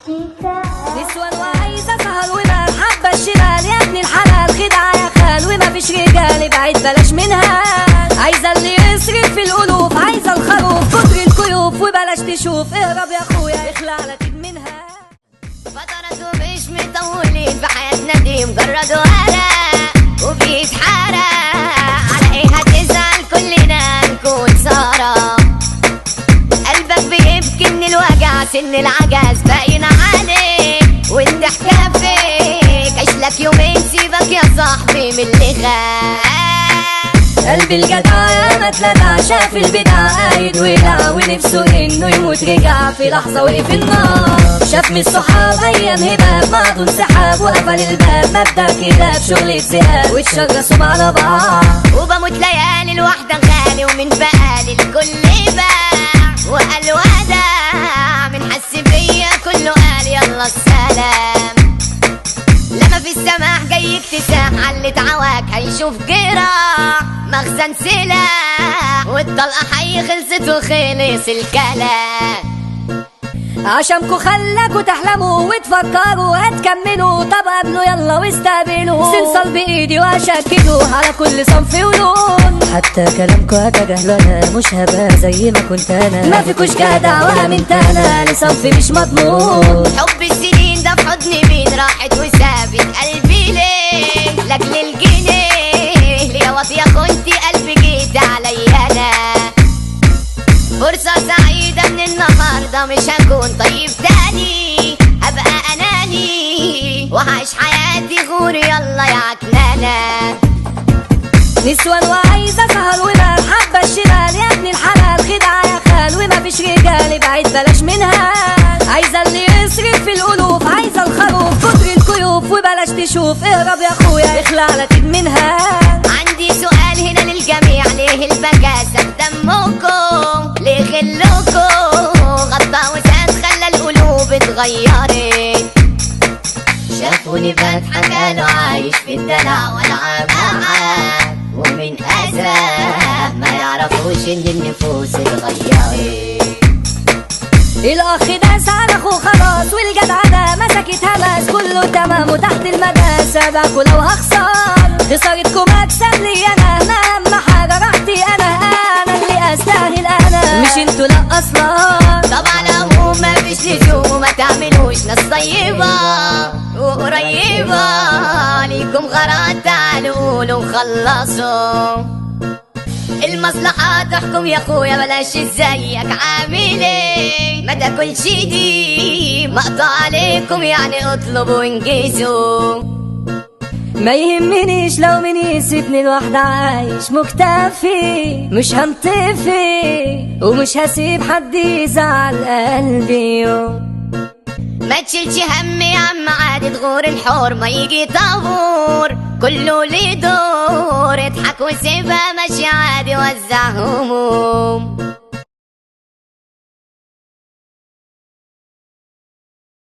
نسوان وعايزة سهر ومال حبة الشمال يا ابن الحلال خدعة يا خال وما فيش رجال بعيد بلاش منها. عايزة اللي يصرف في الألوف عايزة الخروف كتر الكيوف وبلاش تشوف اهرب يا اخويا اخلع لك منها. فترات ومش مطولين في حياتنا دي مجرد ورق وبيتحرق على ايه هتزعل كلنا نكون سارة. قلبك بيبكي من الوجع سن العجز باين عليك والضحكة فيك عيش لك يومين سيبك يا صاحبي من اللي غاب. قلب الجدع يا ما اتلدع شاف البدع قايد ولع ونفسه انه يموت رجع في لحظة وقف النار. شاف من الصحاب ايام هباب بعضه انسحاب وقفل الباب مبدأ كده بشغلة ذئاب واتشرسوا على بعض. وبموت ليالي الواحدة غالي ومن بقالي الكل باع وقال وداع من حس بيا كله قال يلا السلام. لما في السماح جاي اكتساح علت عواك هيشوف جراح مخزن سلاح والطلقة حي خلصت وخلص الكلام. عشانكوا خلاكوا تحلموا وتفكروا هتكملوا طب قابلوا يلا واستقبلوا سلسل بايدي واشكلوا على كل صنف ولون. حتى كلامكوا هتجاهلوا انا مش هبقى زي ما كنت انا ما فيكوش جدع وامنت انا لصنف مش مضمون. حب السنين ده في حضن مين راحت وسابت قلبي ليه لاجل الجنيه ليه واطيه كنتي قلبي جيت عليا انا. فرصة سعيدة من النهاردة مش هكون طيب تاني هبقى أناني وهعيش حياتي غور يلا يا عكنانة. نسوان وعايزة سهر ومال حبة الشمال يا ابن الحلال خدعة يا خال وما فيش رجال بعيد بلاش منها. عايزة اللي يصرف في الألوف عايزة الخروف كتر الكيوف وبلاش تشوف اهرب يا اخويا اخلع لك منها. عندي سؤال هنا للجميع ليه البكاسة بدمكم ليه غلكم غطى وساد خلى القلوب اتغيرت. شافوني بضحك قالوا عايش في الدلع والعمى ومن أذى ما يعرفوش ان النفوس اتغيرت. الاخ داس على اخوه خلاص والجدعنة مسكت همس كله تمام وتحت المداسة باكو لو هخسر خسارتكم اكسب لي انا اهم حاجة راحتي انا اللي استاهل انا مش انتوا لا اصلا. طبعا لو ما فيش لزوم وما تعملوش ناس طيبة وقريبة ليكم غرض تعالوا قولوا خلصوا. المصلحة تحكم يا اخويا بلاش ازيك عامل ايه ما تاكلش دي مقطع عليكم يعني اطلبوا وانجزوا. ما يهمنيش لو من يسيبني لوحدة عايش مكتفي مش هنطفي ومش هسيب حد يزعل قلبي يوم. ما تشيلش هم يا عم عادي تغور الحور ما يجي طابور كله ليه دور اضحك وسيبها ماشي عادي وزع هموم.